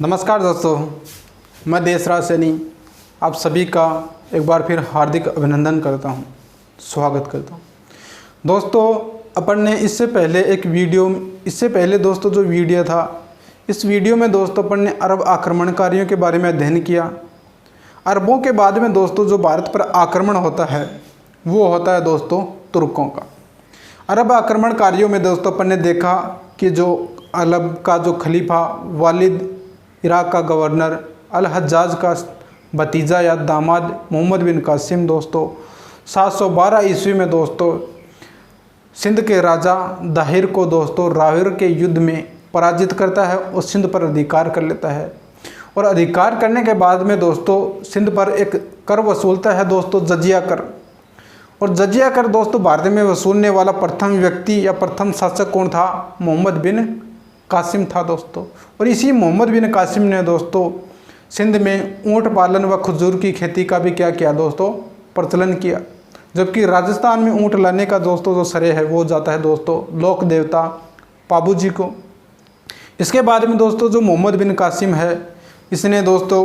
नमस्कार दोस्तों, मैं देशराज सैनी आप सभी का एक बार फिर हार्दिक अभिनंदन करता हूं, स्वागत करता हूं। दोस्तों अपन ने इससे पहले दोस्तों जो वीडियो था, इस वीडियो में दोस्तों अपन ने अरब आक्रमणकारियों के बारे में अध्ययन किया। अरबों के बाद में दोस्तों जो भारत पर आक्रमण होता है वो होता है दोस्तों तुर्कों का। अरब आक्रमणकारियों में दोस्तों अपन ने देखा कि जो अरब का जो खलीफा वालिद, इराक़ का गवर्नर, अल हज्जाज का भतीजा या दामाद मोहम्मद बिन कासिम दोस्तों 712 ईस्वी में दोस्तों सिंध के राजा दाहिर को दोस्तों राहिर के युद्ध में पराजित करता है और सिंध पर अधिकार कर लेता है। और अधिकार करने के बाद में दोस्तों सिंध पर एक कर वसूलता है दोस्तों, जजिया कर। और जजिया कर दोस्तों भारत में वसूलने वाला प्रथम व्यक्ति या प्रथम शासक कौन था? मोहम्मद बिन कासिम था दोस्तों। और इसी मोहम्मद बिन कासिम ने दोस्तों सिंध में ऊँट पालन व खजूर की खेती का भी क्या किया दोस्तों? प्रचलन किया। जबकि राजस्थान में ऊँट लाने का दोस्तों जो श्रेय है वो जाता है दोस्तों लोक देवता पाबू जी को। इसके बाद में दोस्तों जो मोहम्मद बिन कासिम है, इसने दोस्तों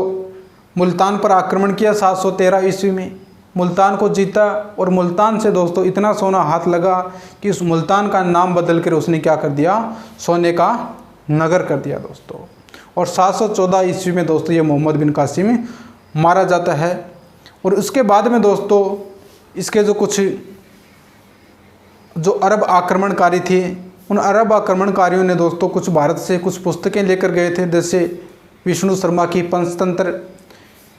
मुल्तान पर आक्रमण किया 713 ईस्वी में। मुल्तान को जीता और मुल्तान से दोस्तों इतना सोना हाथ लगा कि उस मुल्तान का नाम बदल कर उसने क्या कर दिया? सोने का नगर कर दिया दोस्तों। और 714 ईस्वी में दोस्तों ये मोहम्मद बिन कासिम मारा जाता है। और उसके बाद में दोस्तों इसके जो कुछ जो अरब आक्रमणकारी थे, उन अरब आक्रमणकारियों ने दोस्तों कुछ भारत से कुछ पुस्तकें लेकर गए थे, जैसे विष्णु शर्मा की पंचतंत्र,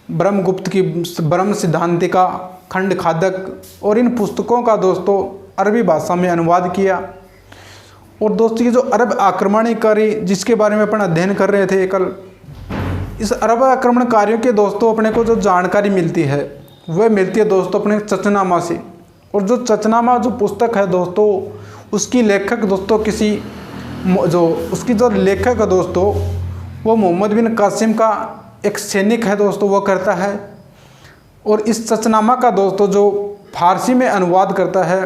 ब्रह्मगुप्त की ब्रह्म सिद्धांतिका, खंड खादक, और इन पुस्तकों का दोस्तों अरबी भाषा में अनुवाद किया। और दोस्तों ये जो अरब आक्रमणकारी जिसके बारे में अपन अध्ययन कर रहे थे कल, इस अरब आक्रमणकारियों के दोस्तों अपने को जो जानकारी मिलती है वह मिलती है दोस्तों अपने चचनामा से। और जो चचनामा जो पुस्तक है दोस्तों उसकी लेखक दोस्तों उसकी जो लेखक है दोस्तों वो मोहम्मद बिन कासिम का एक सैनिक है दोस्तों, वो करता है। और इस चचनामा का दोस्तों जो फारसी में अनुवाद करता है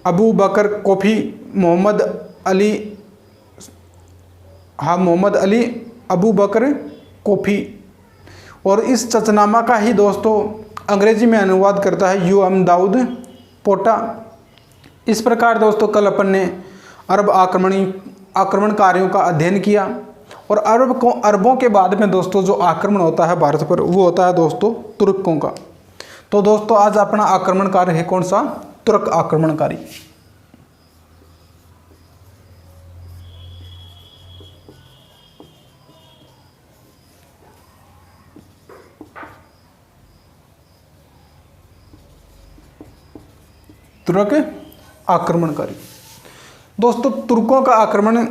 अबू बकर कोफी मोहम्मद अली अबू बकर कोफी। और इस चचनामा का ही दोस्तों अंग्रेजी में अनुवाद करता है यूएम दाऊद पोटा। इस प्रकार दोस्तों कल अपन ने अरब आक्रमणकारियों का अध्ययन किया। और अरबों के बाद में दोस्तों जो आक्रमण होता है भारत पर वो होता है दोस्तों तुर्कों का। तो दोस्तों आज अपना आक्रमणकारी है कौन सा? तुर्क आक्रमणकारी। तुर्क आक्रमणकारी दोस्तों तुर्कों का आक्रमण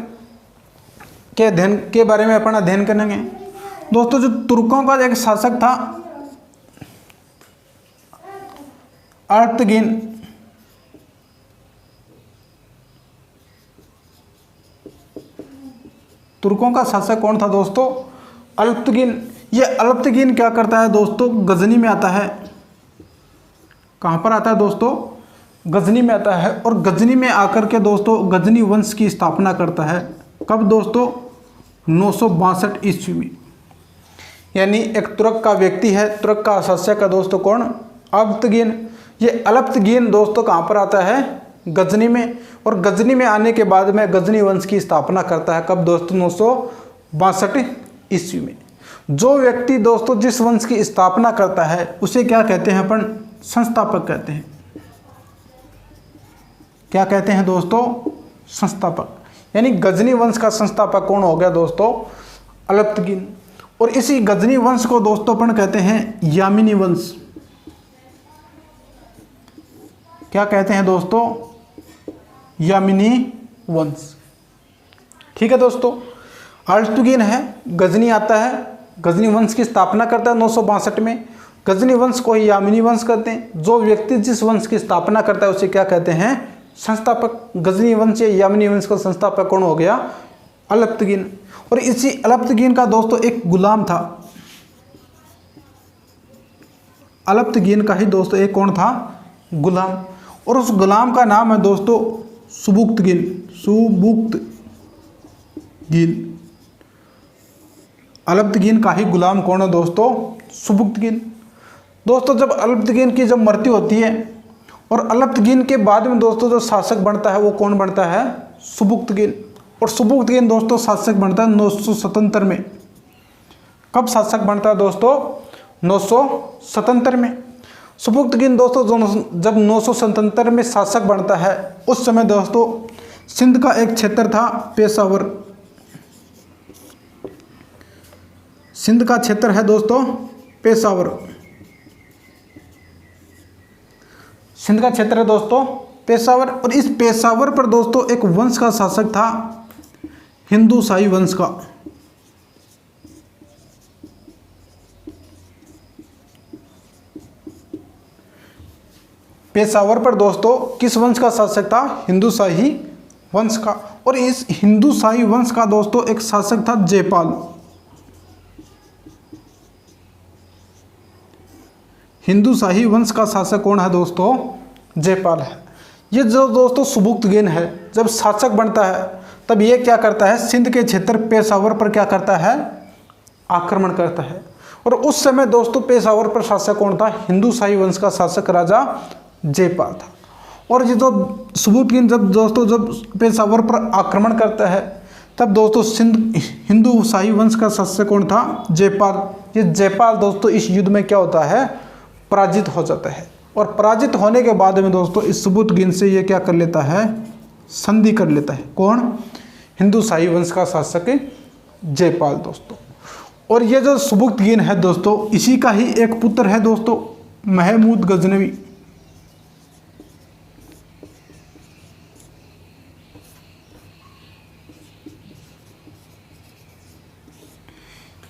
के अध्ययन के बारे में अपन अध्ययन करेंगे। दोस्तों जो तुर्कों का एक शासक था अल्पतगीन। तुर्कों का शासक कौन था दोस्तों? अल्पतगीन। ये अल्पतगीन क्या करता है दोस्तों? गजनी में आता है। कहाँ पर आता है दोस्तों? गजनी में आता है। और गजनी में आकर के दोस्तों गजनी वंश की स्थापना करता है। कब दोस्तों? 962 ईस्वी में। यानी एक तुर्क का व्यक्ति है, तुर्क का शासक है दोस्तों कौन? अल्पतगीन। ये अल्पतगीन दोस्तों कहाँ पर आता है? गजनी में। और गजनी में आने के बाद में गजनी वंश की स्थापना करता है। कब दोस्तों? 962 ईस्वी में। जो व्यक्ति दोस्तों जिस वंश की स्थापना करता है उसे क्या कहते हैं अपन? संस्थापक कहते हैं। क्या कहते हैं दोस्तों? संस्थापक। यानी गजनी वंश का संस्थापक कौन हो गया दोस्तों? अल्पतगीन। और इसी गजनी वंश को दोस्तों अपन कहते हैं यामिनी वंश। क्या कहते हैं दोस्तों? यामिनी वंश। ठीक है दोस्तों, अल्पतगीन है, गजनी आता है, गजनी वंश की स्थापना करता है 962 में। गजनी वंश को ही यामिनी वंश कहते हैं। जो व्यक्ति जिस वंश की स्थापना करता है उसे क्या कहते हैं? संस्थापक। गजनी वंश या यामिनी वंश का संस्थापक कौन हो गया? अल्पतगीन। और इसी अल्पतगीन का दोस्तों एक गुलाम था। अल्पतगीन का ही दोस्तों एक कौन था? गुलाम। और उस गुलाम का नाम है दोस्तों सुबुक्तगीन। अलब्तगीन का ही गुलाम कौन है दोस्तों? सुबुक्तगीन। दोस्तों जब अलब्तगीन की जब मृत्यु होती है और अलब्तगीन के बाद में दोस्तों जो शासक बनता है वो कौन बनता है? सुबुक्तगीन। और सुबुक्तगीन दोस्तों शासक बनता है 977 में। कब शासक बनता है दोस्तों? 977 में। सुबुक्तगीन दोस्तों जब 977 में शासक बनता है उस समय दोस्तों सिंध का एक क्षेत्र था पेशावर। सिंध का क्षेत्र है दोस्तों पेशावर। सिंध का क्षेत्र है दोस्तों पेशावर। और इस पेशावर पर दोस्तों एक वंश का शासक था, हिंदू शाही वंश का। पेशावर पर दोस्तों किस वंश का शासक था? हिंदू शाही वंश का। और इस हिंदू शाही वंश का दोस्तों एक शासक था जयपाल। हिंदू शाही वंश का शासक कौन है दोस्तों? जयपाल है। ये जो दोस्तों सुबुक्तगीन है जब शासक बनता है तब ये क्या करता है? सिंध के क्षेत्र पेशावर पर क्या करता है? आक्रमण करता है। और उस समय दोस्तों पेशावर पर शासक कौन था? हिंदू शाही वंश का शासक राजा जयपाल था। और ये जो सुबुक्तगीन जब पेशावर पर आक्रमण करता है तब दोस्तों हिंदू शाही वंश का शासक कौन था? जयपाल। ये जयपाल दोस्तों इस युद्ध में क्या होता है? पराजित हो जाता है। और पराजित होने के बाद में दोस्तों इस सुबुक्तगीन से ये क्या कर लेता है? संधि कर लेता है। कौन? हिंदू शाही वंश का शासक जयपाल दोस्तों। और ये जो सुबुक्तगीन है दोस्तों इसी का ही एक पुत्र है दोस्तों महमूद गजनवी।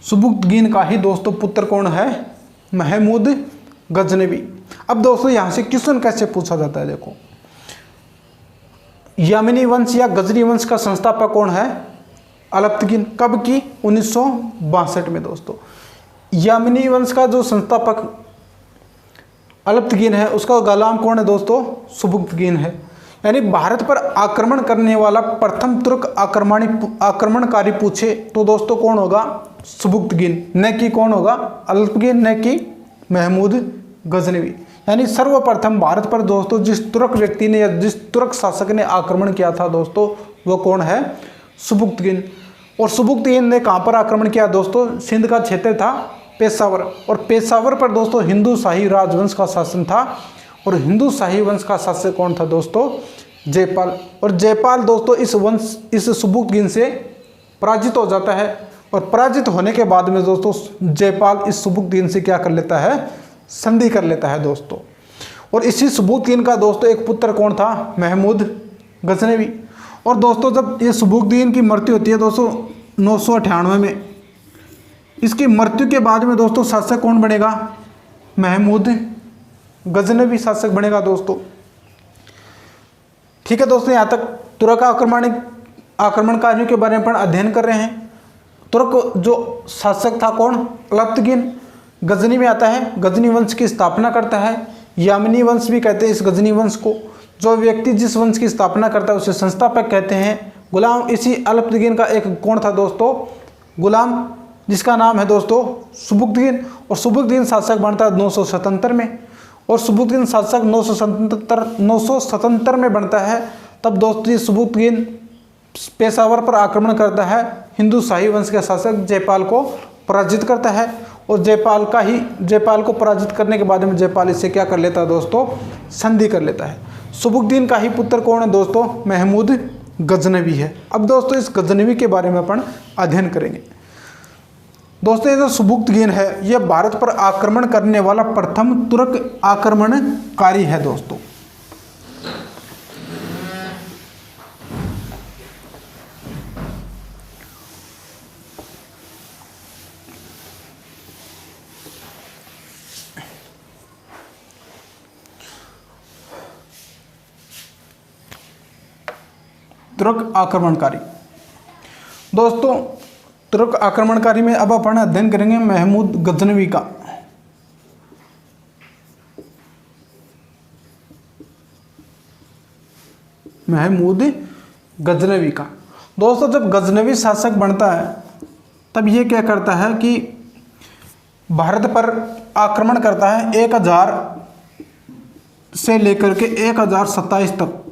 सुबुक्तगीन का ही दोस्तों पुत्र कौन है? महमूद गजनवी। अब दोस्तों यहां से क्वेश्चन कैसे पूछा जाता है? देखो, यामिनी वंश या गजनी वंश का संस्थापक कौन है? अलब्तगीन। कब की? 1962 में दोस्तों। यामिनी वंश का जो संस्थापक अलब्तगीन है उसका गुलाम कौन है दोस्तों? सुबुक्तगीन है। यानी भारत पर आक्रमण करने वाला प्रथम तुर्क आक्रमणकारी पूछे तो दोस्तों कौन होगा? सुबुक्तगीन। न कि कौन होगा? अलब्तगीन, न कि महमूद गजनवी। यानी सर्वप्रथम भारत पर दोस्तों जिस तुर्क व्यक्ति ने या जिस तुर्क शासक ने आक्रमण किया था दोस्तों वो कौन है? सुबुक्तगीन। और सुबुक्तगीन ने कहाँ पर आक्रमण किया दोस्तों? सिंध का क्षेत्र था पेशावर। और पेशावर पर दोस्तों हिंदू शाही राजवंश का शासन था। और हिंदू शाही वंश का शासक कौन था दोस्तों? जयपाल। और जयपाल दोस्तों इस सुबुक्तगीन से पराजित हो जाता है। और पराजित होने के बाद में दोस्तों जयपाल इस सुबुक्तगीन से क्या कर लेता है? संधि कर लेता है दोस्तों। और इसी सुबुक्तगीन का दोस्तों एक पुत्र कौन था? महमूद गजनवी। और दोस्तों जब ये सुबुक्तगीन की मृत्यु होती है दोस्तों 998 में, इसकी मृत्यु के बाद में दोस्तों शासक कौन बनेगा? महमूद गजनवी शासक बनेगा दोस्तों। ठीक है दोस्तों, यहाँ तक तुर्क आक्रमणकारियों के बारे में अपन अध्ययन कर रहे हैं। तुर्क जो शासक था कौन? अलब्तगीन। गजनी में आता है, गजनी वंश की स्थापना करता है। यामिनी वंश भी कहते हैं इस गजनी वंश को। जो व्यक्ति जिस वंश की स्थापना करता है उसे संस्थापक कहते हैं। गुलाम इसी अलब्तगीन का एक कौन था दोस्तों? गुलाम, जिसका नाम है दोस्तों सुबुक्तगीन। और सुबुक्तगीन शासक बनता है 977 में। और सुबुक्तगीन शासक 977 में बनता है। तब दोस्तों ये सुबुक्तगीन पेशावर पर आक्रमण करता है, हिंदू शाही वंश के शासक जयपाल को पराजित करता है। और जयपाल को पराजित करने के बाद में जयपाल इससे क्या कर लेता है दोस्तों? संधि कर लेता है। सुबुक्तगीन का ही पुत्र कौन है दोस्तों? महमूद गजनवी है। अब दोस्तों इस गजनवी के बारे में अपन अध्ययन करेंगे। दोस्तों ये जो सुबुक्तगीन है यह भारत पर आक्रमण करने वाला प्रथम तुर्क आक्रमणकारी है दोस्तों। तुर्क आक्रमणकारी दोस्तों, तुर्क आक्रमणकारी में अब अपन अध्ययन करेंगे महमूद गजनवी का। महमूद गजनवी का दोस्तों जब गजनवी शासक बनता है तब ये क्या करता है कि भारत पर आक्रमण करता है 1000 से लेकर के 1027 तक।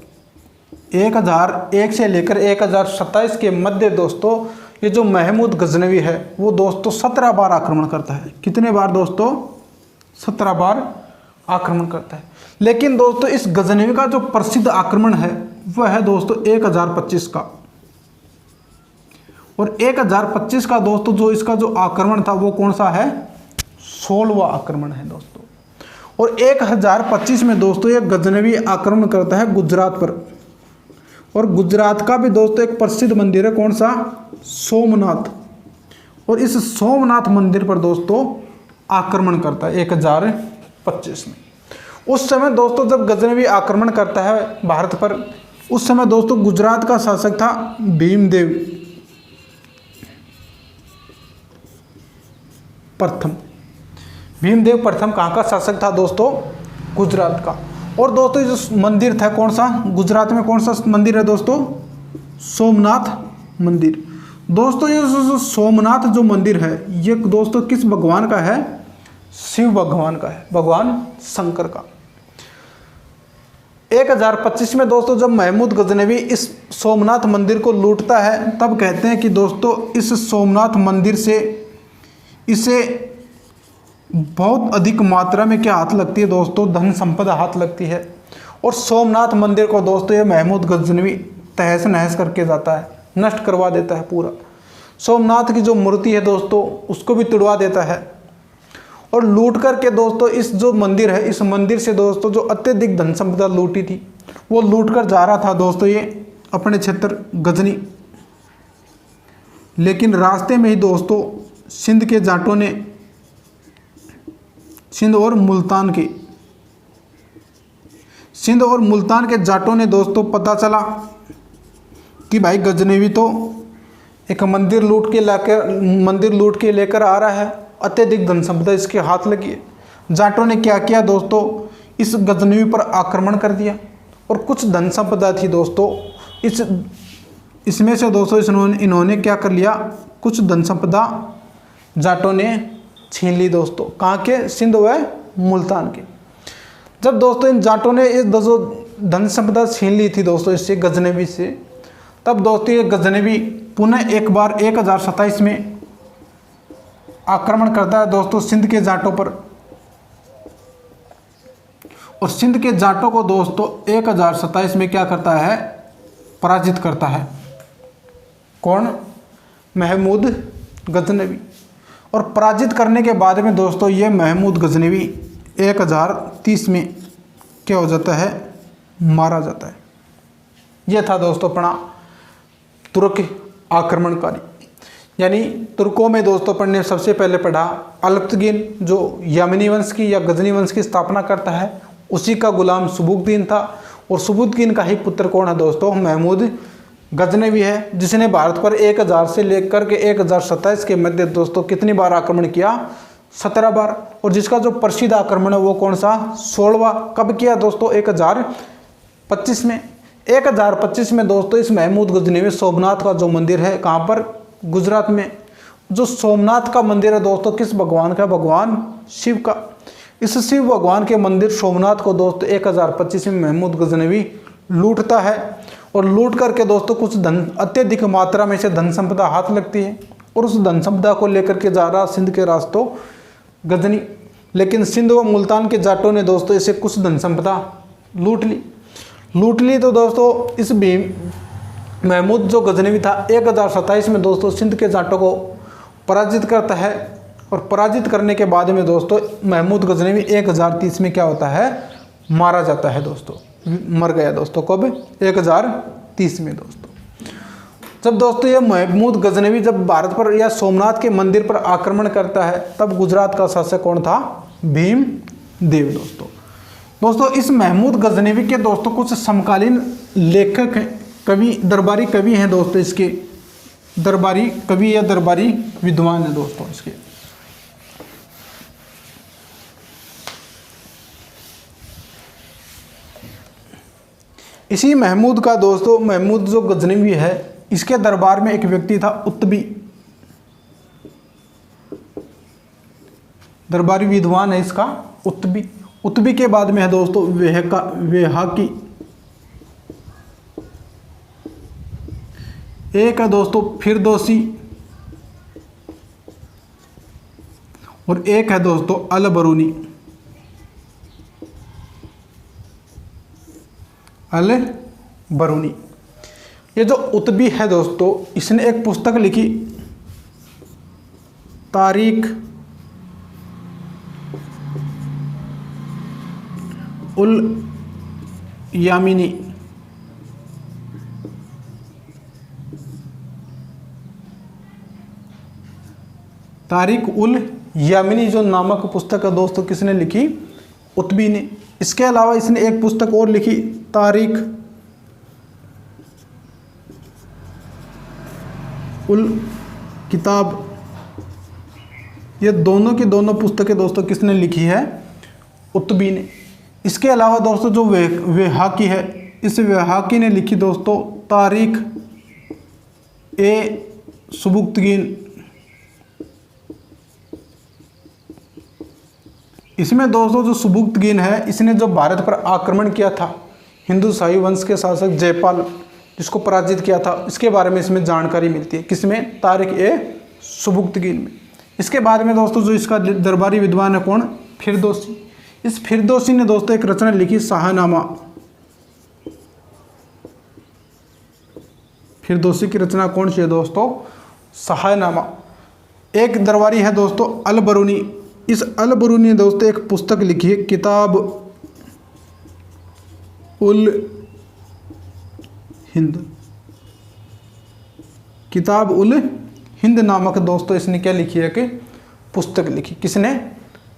1001 से लेकर 1027 के मध्य दोस्तों ये जो महमूद गजनवी है वो दोस्तों 17 बार आक्रमण करता है। कितने बार दोस्तों? 17 बार आक्रमण करता है। लेकिन दोस्तों इस गजनवी का जो प्रसिद्ध आक्रमण है वह है दोस्तों 1025 का। और 1025 का दोस्तों जो इसका जो आक्रमण था वो कौन सा है? 16वां आक्रमण है दोस्तों। और 1025 में दोस्तों ये गजनवी आक्रमण करता है गुजरात पर। और गुजरात का भी दोस्तों एक प्रसिद्ध मंदिर है, कौन सा? सोमनाथ। और इस सोमनाथ मंदिर पर दोस्तों आक्रमण करता है 1025 में। उस समय दोस्तों जब गजनवी आक्रमण करता है भारत पर, उस समय दोस्तों गुजरात का शासक था भीमदेव प्रथम। भीमदेव प्रथम कहाँ का शासक था दोस्तों? गुजरात का। और दोस्तों जो मंदिर था कौन सा? गुजरात में कौन सा मंदिर है दोस्तों? सोमनाथ मंदिर। दोस्तों ये जो सोमनाथ जो मंदिर है ये दोस्तों किस भगवान का है? शिव भगवान का है, भगवान शंकर का। 1025 में दोस्तों जब महमूद गजनवी इस सोमनाथ मंदिर को लूटता है तब कहते हैं कि दोस्तों इस सोमनाथ मंदिर से इसे बहुत अधिक मात्रा में क्या हाथ लगती है दोस्तों? धन संपदा हाथ लगती है। और सोमनाथ मंदिर को दोस्तों ये महमूद गजनवी तहस नहस करके जाता है, नष्ट करवा देता है पूरा। सोमनाथ की जो मूर्ति है दोस्तों उसको भी तुड़वा देता है। और लूट करके दोस्तों इस जो मंदिर है, इस मंदिर से दोस्तों जो अत्यधिक धन संपदा लूटी थी वो लूट कर जा रहा था दोस्तों ये अपने क्षेत्र गजनी। लेकिन रास्ते में ही दोस्तों सिंध के जाटों ने, सिंध और मुल्तान के जाटों ने दोस्तों पता चला कि भाई गजनवी तो एक मंदिर लूट के लेकर आ रहा है, अत्यधिक धन संपदा इसके हाथ लगी है। जाटों ने क्या किया दोस्तों? इस गजनवी पर आक्रमण कर दिया। और कुछ धन संपदा थी दोस्तों इसमें से दोस्तों इन्होंने क्या कर लिया? कुछ धन संपदा जाटों ने छीन ली दोस्तों। कहाँ के? सिंध व मुल्तान के। जब दोस्तों इन जाटों ने इस जो धन संपदा छीन ली थी दोस्तों इससे गजनवी से, तब दोस्तों ये गजनवी पुनः एक बार 1027 में आक्रमण करता है दोस्तों सिंध के जाटों पर। और सिंध के जाटों को दोस्तों 1027 में क्या करता है? पराजित करता है। कौन? महमूद गजनवी। और पराजित करने के बाद में दोस्तों ये महमूद गजनवी 1030 में क्या हो जाता है? मारा जाता है। यह था दोस्तों अपना तुर्क आक्रमणकारी। यानी तुर्कों में दोस्तों अपन ने सबसे पहले पढ़ा अलप्तगीन जो यमनी वंश की या गजनी वंश की स्थापना करता है, उसी का गुलाम सुबुकदीन था। और सुबुकदीन का ही पुत्र कौन है दोस्तों? महमूद गजनवी है, जिसने भारत पर 1000 से लेकर के 1027 के मध्य दोस्तों कितनी बार आक्रमण किया? 17 बार। और जिसका जो प्रसिद्ध आक्रमण है वो कौन सा? 16वां। कब किया दोस्तों? 1025 में। 1025 में दोस्तों इस महमूद गजनवी सोमनाथ का जो मंदिर है, कहाँ पर? गुजरात में। जो सोमनाथ का मंदिर है दोस्तों किस भगवान का? भगवान शिव का। इस शिव भगवान के मंदिर सोमनाथ को दोस्तों 1025 में महमूद गजनवी लूटता है। और लूट करके दोस्तों कुछ धन, अत्यधिक मात्रा में से धन संपदा हाथ लगती है। और उस धन संपदा को लेकर के जा रहा सिंध के रास्तों गजनी। लेकिन सिंध व मुल्तान के जाटों ने दोस्तों इसे कुछ धन संपदा लूट ली। तो दोस्तों इस महमूद जो गजनवी था 1027 में दोस्तों सिंध के जाटों को पराजित करता है। और पराजित करने के बाद में दोस्तों महमूद गजनवी 1030 में क्या होता है? मारा जाता है दोस्तों, मर गया दोस्तों। कब? 1030 में दोस्तों। जब दोस्तों ये महमूद गजनवी जब भारत पर या सोमनाथ के मंदिर पर आक्रमण करता है तब गुजरात का शासक कौन था? भीमदेव दोस्तों इस महमूद गजनवी के दोस्तों कुछ समकालीन लेखक हैं, कवि, दरबारी कवि हैं दोस्तों। इसके दरबारी कवि या दरबारी विद्वान हैं दोस्तों इसके। इसी महमूद का दोस्तों, महमूद जो गजनवी है इसके दरबार में एक व्यक्ति था उत्तबी। दरबारी विद्वान है इसका उत्बी। उत्बी के बाद में है दोस्तों वेहाकी। एक है दोस्तों फिरदौसी और एक है दोस्तों अल बरूनी। अल बरूनी। ये जो उत्बी है दोस्तों, इसने एक पुस्तक लिखी तारीख उल यामिनी। तारीख उल यामिनी जो नामक पुस्तक है दोस्तों, किसने लिखी? उत्बी ने। इसके अलावा इसने एक पुस्तक और लिखी तारीख उल किताब। ये दोनों की दोनों पुस्तकें दोस्तों किसने लिखी है? उत्बी ने। इसके अलावा दोस्तों जो वेहाकी है, इस वेहाकी ने लिखी दोस्तों तारीख ए सुबुक्तगीन। इसमें दोस्तों जो सुबुक्तगीन है, इसने जो भारत पर आक्रमण किया था, हिंदू शाही वंश के शासक जयपाल जिसको पराजित किया था, इसके बारे में इसमें जानकारी मिलती है। किसमें? तारीख ए सुबुक्तगीन में। इसके बाद में दोस्तों जो इसका दरबारी विद्वान है कौन? फिरदौसी। इस फिरदौसी ने दोस्तों एक रचना लिखी शाहनामा। फिरदौसी की रचना कौन सी है दोस्तों? शाहनामा। एक दरबारी है दोस्तों अल बरूनी। इस अल बरूनी ने दोस्तों एक पुस्तक लिखी है किताब उल हिंद। किताब उल हिंद नामक दोस्तों इसने क्या लिखी है कि पुस्तक लिखी। किसने?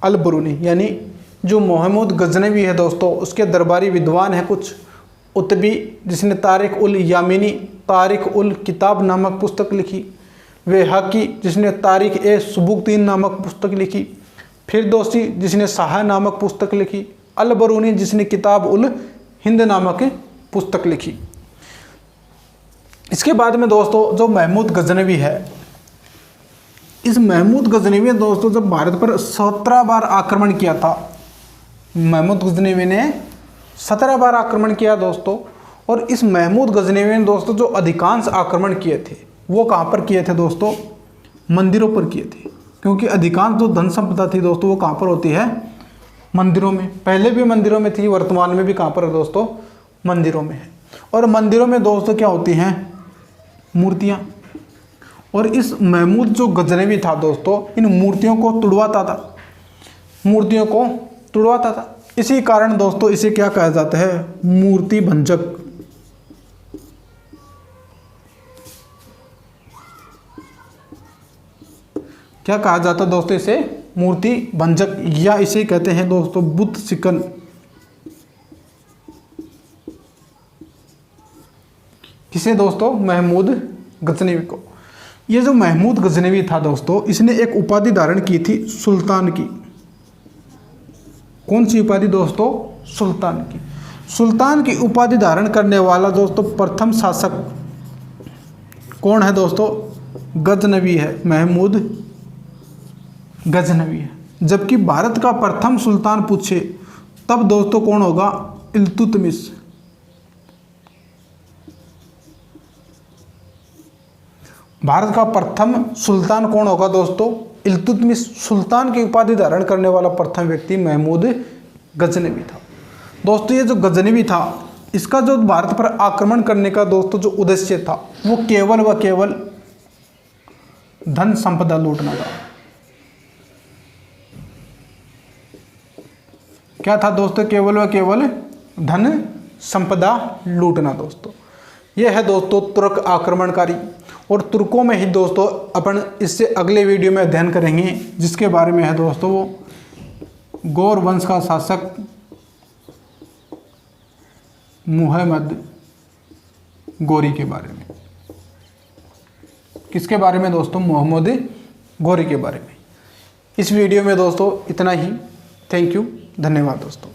अल बरूनी। यानी जो मोहम्मद गजनवी है दोस्तों, उसके दरबारी विद्वान है कुछ उत्बी, जिसने तारीख उल यामिनी तारीख उल किताब नामक पुस्तक लिखी। वेहाकी जिसने तारीख ए सुबुक्तगीन नामक पुस्तक लिखी। फिरदौसी जिसने शाह नामक पुस्तक लिखी। अल बरूनी जिसने किताब उल हिंद नामक पुस्तक लिखी। इसके बाद में दोस्तों जो महमूद गजनवी है, इस महमूद गजनवी ने दोस्तों जब भारत पर 17 बार आक्रमण किया था, महमूद गजनवी ने 17 बार आक्रमण किया दोस्तों। और इस महमूद गजनवी ने दोस्तों जो अधिकांश आक्रमण किए थे वो कहाँ पर किए थे दोस्तों? मंदिरों पर किए थे। क्योंकि अधिकांश जो धन संपदा थी दोस्तों वो कहाँ पर होती है? मंदिरों में। पहले भी मंदिरों में थी, वर्तमान में भी कहाँ पर है दोस्तों? मंदिरों में है। और मंदिरों में दोस्तों क्या होती हैं? मूर्तियाँ। और इस महमूद जो गजनवी था दोस्तों, इन मूर्तियों को तुड़वाता था, मूर्तियों को तुड़वाता था। इसी कारण दोस्तों इसे क्या कहा जाता है? मूर्ति भंजक। क्या कहा जाता है दोस्तों? इसे मूर्ति भंजक, या इसे कहते हैं दोस्तों बुत सिकन। किसे दोस्तों? महमूद गजनवी को। ये जो महमूद गजनवी था दोस्तों, इसने एक उपाधि धारण की थी सुल्तान की। कौन सी उपाधि दोस्तों? सुल्तान की। सुल्तान की उपाधि धारण करने वाला दोस्तों प्रथम शासक कौन है दोस्तों? गजनवी है, महमूद गजनवी है। जबकि भारत का प्रथम सुल्तान पूछे तब दोस्तों कौन होगा? इल्तुतमिश। भारत का प्रथम सुल्तान कौन होगा दोस्तों? इल्तुतमिश। सुल्तान की उपाधि धारण करने वाला प्रथम व्यक्ति महमूद गजनवी था। दोस्तों ये जो गजनवी था, इसका जो भारत पर आक्रमण करने का दोस्तों जो उद्देश्य था वो केवल व केवल धन संपदा लूटना था। क्या था दोस्तों? केवल व केवल धन संपदा लूटना दोस्तों। यह है दोस्तों तुर्क आक्रमणकारी। और तुर्कों में ही दोस्तों अपन इससे अगले वीडियो में अध्ययन करेंगे, जिसके बारे में है दोस्तों वो गौर वंश का शासक मुहम्मद गोरी के बारे में। किसके बारे में दोस्तों? मुहम्मद गोरी के बारे में। इस वीडियो में दोस्तों इतना ही। थैंक यू, धन्यवाद दोस्तों।